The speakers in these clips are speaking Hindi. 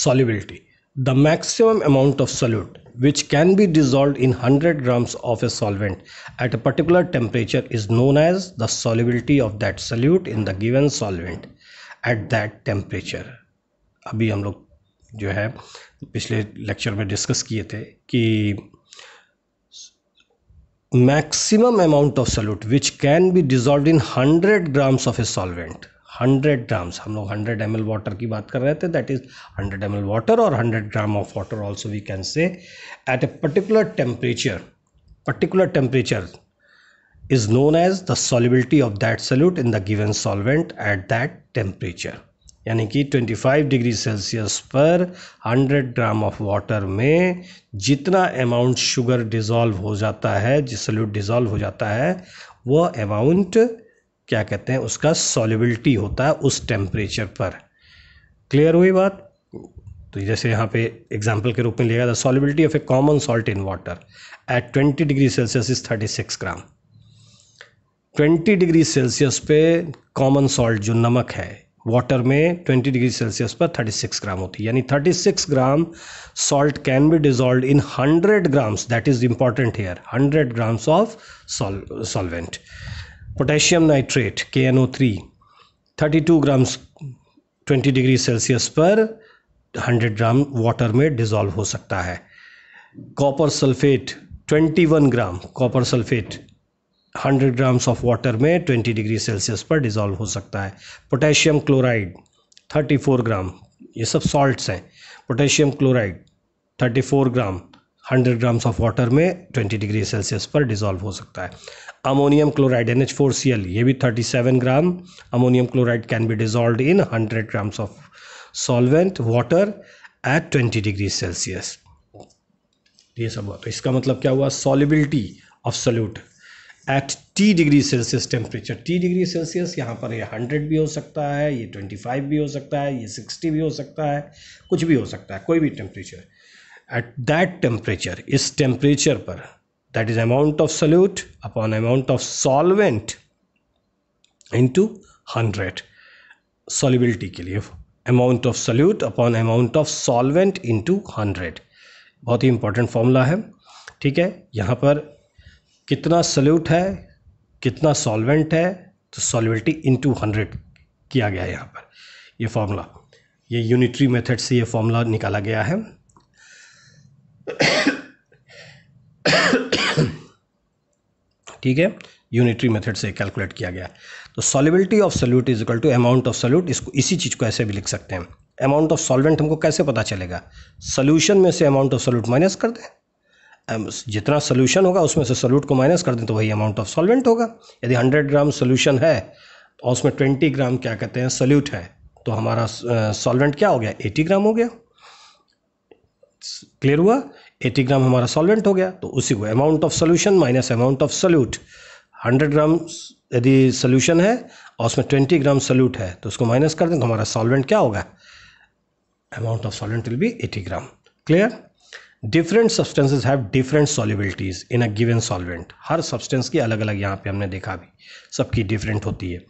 solubility. The maximum amount of solute which can be dissolved in 100 grams of a solvent at a particular temperature is known as the solubility of that solute in the given solvent at that temperature. अभी हम लोग जो है पिछले लेक्चर में डिस्कस किए थे कि maximum amount of solute which can be dissolved in 100 grams of a solvent, 100 grams, हम लोग 100 ml वाटर की बात कर रहे थे, that is 100 ml water or 100 gram of water also we can say, at a particular temperature is known as the solubility of that solute in the given solvent at that temperature. यानी कि 25 डिग्री सेल्सियस पर 100 ग्राम ऑफ वाटर में जितना अमाउंट शुगर डिज़ोल्व हो जाता है, जिस सॉल्यूट डिज़ोल्व हो जाता है, वो अमाउंट क्या कहते हैं, उसका सॉल्युबिलिटी होता है उस टेम्परेचर पर. क्लियर हुई बात? तो जैसे यहाँ पे एग्जांपल के रूप में लिया, the solubility of A common salt in water at 20 degree Celsius is 36 gram. 20 degree Celsius पे कॉमन सॉल्ट जो नमक है वाटर में 20 डिग्री सेल्सियस पर 36 ग्राम होती है. यानी 36 gram salt can be dissolve in 100 grams, that is important here, 100 grams of solvent. Potassium nitrate KNO3 32 grams 20 degree Celsius पर 100 ग्राम वाटर में डिजॉल्व हो सकता है. Copper sulphate 21 gram copper sulphate 100 grams of water में 20 डिग्री सेल्सियस पर डिज़ोल्व हो सकता है. पोटेशियम क्लोराइड 34 ग्राम, ये सब सॉल्ट्स हैं. Potassium chloride 34 gram 100 grams of water में 20 डिग्री सेल्सियस पर डिज़ोल्व हो सकता है. अमोनियम क्लोराइड NH4Cl, ये भी 37 gram ammonium chloride can be dissolved in 100 grams of solvent water at 20 degree Celsius. ये सब हुआ. तो इसका मतलब क्या हुआ? Solubility of solute at T degree Celsius temperature. T degree Celsius यहाँ पर ये 100 भी हो सकता है, ये 25 भी हो सकता है, ये 60 भी हो सकता है, कुछ भी हो सकता है, कोई भी टेम्परेचर. एट दैट टेम्परेचर, इस टेम्परेचर पर, that is amount of solute upon amount of solvent into 100. Solubility के लिए amount of solute upon amount of solvent into 100. बहुत ही इंपॉर्टेंट फॉर्मूला है. ठीक है, यहाँ पर कितना सॉल्यूट है, कितना सॉल्वेंट है, तो सॉल्युबिलिटी इनटू 100 किया गया है यहाँ पर. ये फॉर्मूला, ये यूनिटरी मेथड से ये फॉर्मूला निकाला गया है. ठीक है, यूनिटरी मेथड से कैलकुलेट किया गया. तो solubility of solute is equal to amount of solute. इसको इसी चीज़ को ऐसे भी लिख सकते हैं. अमाउंट ऑफ सॉल्वेंट हमको कैसे पता चलेगा? सोल्यूशन में से अमाउंट ऑफ सॉल्यूट माइनस कर दें. जितना सोल्यूशन होगा उसमें से सॉल्यूट को माइनस कर दें तो वही अमाउंट ऑफ सॉल्वेंट होगा. यदि 100 ग्राम सोल्यूशन है और उसमें 20 ग्राम क्या कहते हैं सॉल्यूट है, तो हमारा सॉल्वेंट क्या हो गया? 80 ग्राम हो गया. क्लियर हुआ? 80 ग्राम हमारा सॉल्वेंट हो गया. तो उसी को amount of solution minus amount of solute. 100 ग्राम यदि सोल्यूशन है और उसमें 20 ग्राम सॉल्यूट है तो उसको माइनस कर दें तो हमारा सॉल्वेंट क्या होगा? Amount of solvent will be 80 gram. Clear? Different substances have different solubilities in a given solvent. हर सब्सटेंस की अलग अलग, यहाँ पे हमने देखा भी, सबकी डिफरेंट होती है.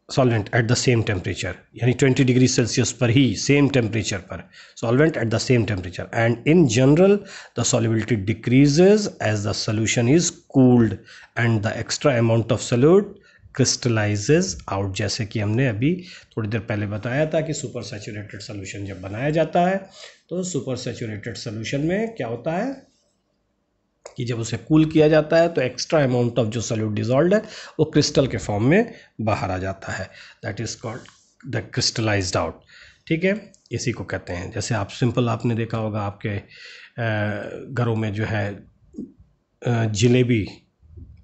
Solvent at the same temperature, यानी 20 डिग्री सेल्सियस पर ही सेम टेम्परेचर पर solvent at the same temperature. And in general the solubility decreases as the solution is cooled and the extra amount of solute crystallizes out. जैसे कि हमने अभी थोड़ी देर पहले बताया था कि सुपर सैचुरेटेड सोल्यूशन जब बनाया जाता है तो सुपर सैचुरेटेड सोल्यूशन में क्या होता है कि जब उसे कूल किया जाता है तो एक्स्ट्रा अमाउंट ऑफ जो सॉल्यूट डिजॉल्व्ड है वो क्रिस्टल के फॉर्म में बाहर आ जाता है. That is called the crystallised out. ठीक है, इसी को कहते हैं. जैसे आप सिंपल आपने देखा होगा आपके घरों में जो है जलेबी,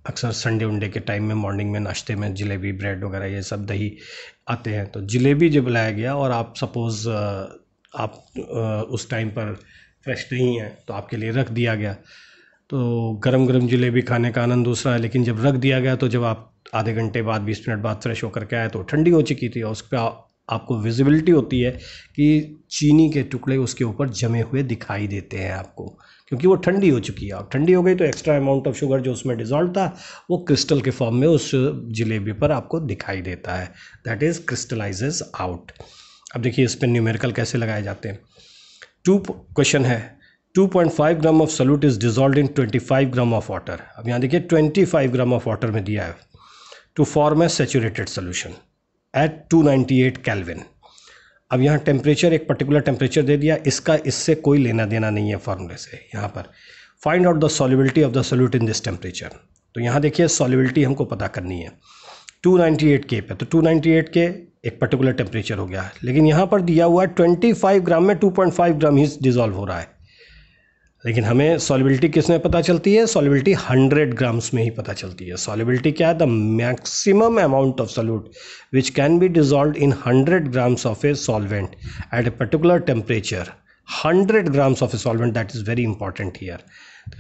अक्सर संडे उंडे के टाइम में मॉर्निंग में नाश्ते में जलेबी, ब्रेड वगैरह ये सब दही आते हैं. तो जलेबी जब लाया गया और आप सपोज़ आप उस टाइम पर फ्रेश नहीं है तो आपके लिए रख दिया गया, तो गरम गरम जलेबी खाने का आनंद दूसरा है. लेकिन जब रख दिया गया तो जब आप आधे घंटे बाद 20 मिनट बाद फ्रेश होकर के आए तो ठंडी हो चुकी थी और उस पर आपको विजिबिलिटी होती है कि चीनी के टुकड़े उसके ऊपर जमे हुए दिखाई देते हैं आपको, क्योंकि वो ठंडी हो चुकी है. और ठंडी हो गई तो एक्स्ट्रा अमाउंट ऑफ शुगर जो उसमें डिजॉल्व था वो क्रिस्टल के फॉर्म में उस जलेबी पर आपको दिखाई देता है. That is crystallises out. अब देखिए इस पर न्यूमेरिकल कैसे लगाए जाते हैं. क्वेश्चन है 2.5 gram of solute is dissolve in 25 gram of water. अब यहाँ देखिए 25 ग्राम ऑफ वाटर में दिया है to form a saturated solution at 298 kelvin. अब यहाँ टेम्परेचर, एक पर्टिकुलर टेम्परेचर दे दिया, इसका इससे कोई लेना देना नहीं है फॉर्मूले से। यहाँ पर find out the solubility of the solute in this temperature. तो यहाँ देखिए सॉल्युबिलिटी हमको पता करनी है 298 के पे, तो 298 के एक पर्टिकुलर टेम्परेचर हो गया, लेकिन यहाँ पर दिया हुआ है 25 ग्राम में 2.5 ग्राम ही डिजॉल्व हो रहा है। लेकिन हमें सॉल्युबिलिटी किस में पता चलती है? सॉल्युबिलिटी 100 ग्राम्स में ही पता चलती है। सॉल्युबिलिटी क्या है? The maximum amount of solute which can be dissolve in 100 grams of a solvent eight a particular temperature. 100 grams of a solvent, that is very important here.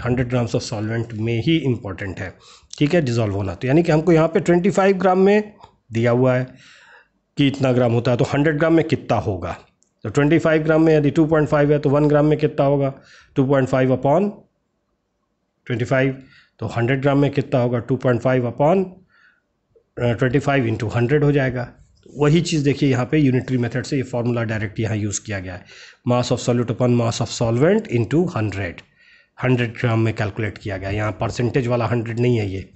100 grams of solvent में ही इंपॉर्टेंट है, ठीक है, डिजॉल्व होना। तो यानी कि हमको यहाँ पे 25 ग्राम में दिया हुआ है कि इतना ग्राम होता है, तो 100 ग्राम में कितना होगा? तो 25 ग्राम में यदि 2.5 है तो 1 ग्राम में कितना होगा? 2.5 अपॉन 25, तो 100 ग्राम में कितना होगा? 2.5 अपॉन 25 इंटू 100 हो जाएगा। वही चीज़ देखिए यहाँ पे यूनिटरी मेथड से ये फार्मूला डायरेक्ट यहाँ यूज़ किया गया है, mass of solute upon mass of solvent into 100 ग्राम में कैलकुलेट किया गया। यहाँ परसेंटेज वाला 100 नहीं है ये,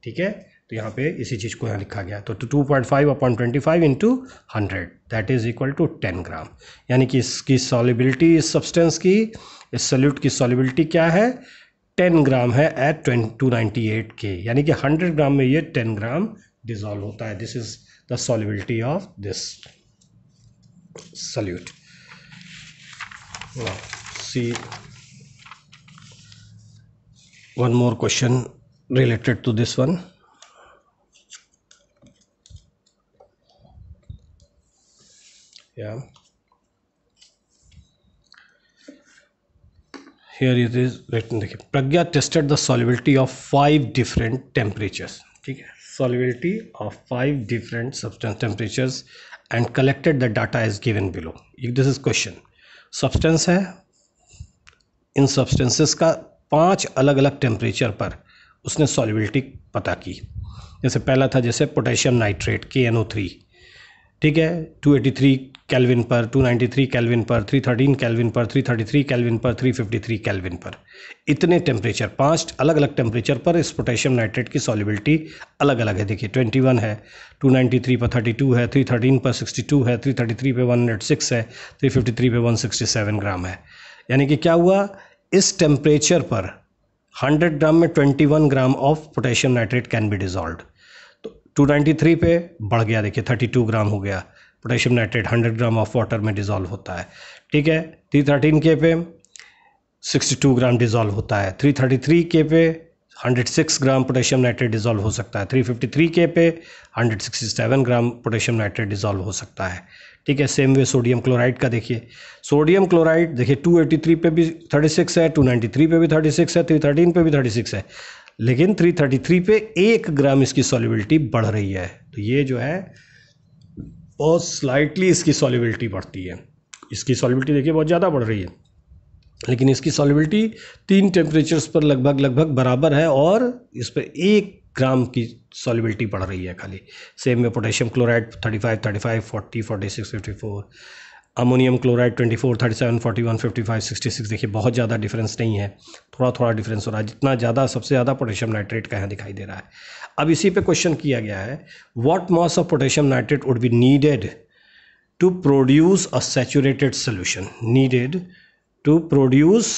ठीक है। तो यहाँ पे इसी चीज़ को यहाँ लिखा गया, तो 2.5 upon 25 into 100 that is equal to 10 gram. यानी कि इसकी सॉल्युबिलिटी, इस सब्सटेंस की, इस सोल्यूट की सॉल्युबिलिटी क्या है? 10 ग्राम है एट 298 के, यानी कि 100 ग्राम में ये 10 ग्राम डिजॉल्व होता है। This is the solubility of this solute. See one more question related to this one. Yeah, here it is written, देखिए Pragya tested the solubility of 5 different temperatures, ठीक है, solubility of 5 different substance temperatures and collected the data is given below. This is question. Substance है, इन सब्सटेंसेस का 5 अलग अलग टेम्परेचर पर उसने सॉल्युबिलिटी पता की। जैसे पहला था, जैसे पोटेशियम नाइट्रेट KNO3, ठीक है, 283 केल्विन पर, 293 केल्विन पर, 313 केल्विन पर, 333 केल्विन पर, 353 केल्विन पर। इतने टेम्परेचर, 5 अलग अलग टेम्परेचर पर इस पोटेशियम नाइट्रेट की सॉल्युबिलिटी अलग अलग है। देखिए 21 है, 293 पर 32 है, 313 पर 62 है, 333 पे 106 है, 353 पे 167 ग्राम है। यानी कि क्या हुआ, इस टेम्परेचर पर 100 ग्राम में 21 gram of potassium nitrate can be dissolved. तो 293 पे बढ़ गया, देखिए 32 ग्राम हो गया potassium nitrate 100 gram of water में डिजॉल्व होता है, ठीक है। 313 के पे 62 ग्राम डिजॉल्व होता है। 333 के पे 106 ग्राम पोटेशियम नाइट्रेट डिजॉल्व हो सकता है। 353 के पे 167 ग्राम पोटेशियम नाइट्रेट डिजॉल्व हो सकता है, ठीक है। सेम वे सोडियम क्लोराइड का देखिए, सोडियम क्लोराइड देखिए 283 पे भी 36 है, 293 पे भी 36 है, 313 पे भी 36 है, लेकिन 333 पे 1 ग्राम इसकी सॉल्युबिलिटी बढ़ रही है। तो ये जो है बहुत स्लाइटली इसकी सॉल्युबिलिटी बढ़ती है। इसकी सॉल्युबिलिटी देखिए बहुत ज़्यादा बढ़ रही है, लेकिन इसकी सॉल्युबिलिटी 3 टेम्परेचर्स पर लगभग बराबर है और इस पर 1 ग्राम की सॉल्युबिलिटी बढ़ रही है खाली। सेम में पोटेशियम क्लोराइड 35, 40, 46, 54, अमोनियम क्लोराइड 24, 37, 41, 55, 66। देखिए बहुत ज़्यादा डिफरेंस नहीं है, थोड़ा डिफरेंस हो रहा है। जितना ज़्यादा, सबसे ज़्यादा पोटेशियम नाइट्रेट का यहाँ दिखाई दे रहा है। अब इसी पे क्वेश्चन किया गया है, what mass of potassium nitrate would be needed to produce a saturated solution, needed to produce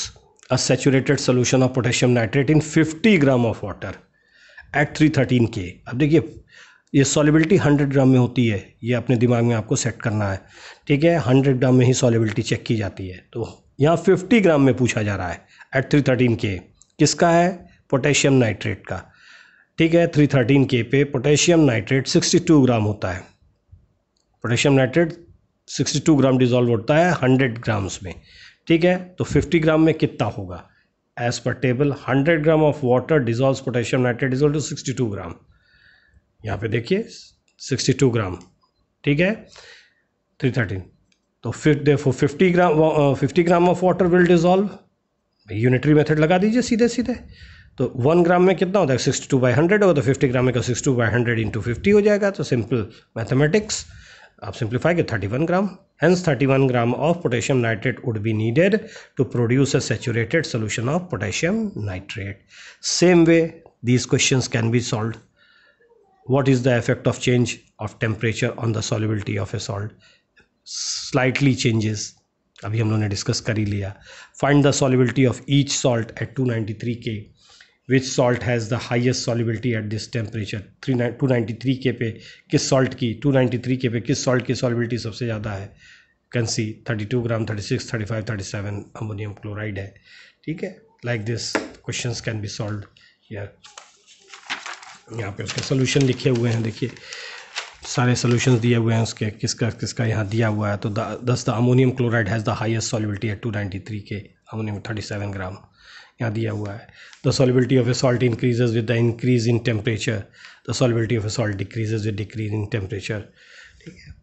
a saturated solution of potassium nitrate in 50 gram of water at 313 K। अब देखिए ये सॉल्युबिलिटी 100 ग्राम में होती है, ये अपने दिमाग में आपको सेट करना है, ठीक है। 100 ग्राम में ही सॉल्युबिलिटी चेक की जाती है, तो यहाँ 50 ग्राम में पूछा जा रहा है at 313 K। किसका है? पोटेशियम नाइट्रेट का, ठीक है। 313 K पे पोटेशियम नाइट्रेट 62 ग्राम होता है। पोटेशियम नाइट्रेट 62 ग्राम डिजॉल्व होता है 100 ग्राम्स में, ठीक है। तो 50 ग्राम में कितना होगा? As per table 100 gram of water dissolves potassium nitrate is equal to 62 gram. यहाँ पे देखिए 62 ग्राम, ठीक है, 313। तो फिर देखो 50 ग्राम of water will dissolve, unitary method लगा दीजिए सीधे सीधे। तो 1 ग्राम में कितना होता है? 62/100 होगा, तो 50 ग्राम में का 62/100 इंटू 50 हो जाएगा। तो सिंपल मैथमेटिक्स, आप सिंप्लीफाई के 31 ग्राम, hence 31 gram of potassium nitrate would be needed to produce a saturated solution of potassium nitrate. Same way these questions can be solved. What is the effect of change of temperature on the solubility of a salt? Slightly changes, अभी हम लोगों ने डिस्कस कर ही लिया. Find the solubility of each salt at 293 K. Which salt has the highest solubility at this temperature? 293 K पे किस salt की 293 K पे किस salt की solubility सबसे ज़्यादा है? Can see 32 gram, 36, 35, 37 ammonium chloride है. ठीक है, like this questions can be solved here. यहाँ पे उसके सोल्यूशन लिखे हुए हैं, देखिए सारे सोल्यूशंस दिए हुए हैं उसके, किसका किसका यहाँ दिया हुआ है. तो the ammonium chloride has the highest solubility at 293 K, ammonium 37 gram यहाँ दिया हुआ है. The solubility of a salt increases with the increase in temperature, the solubility of a salt decreases with decrease in temperature. ठीक है,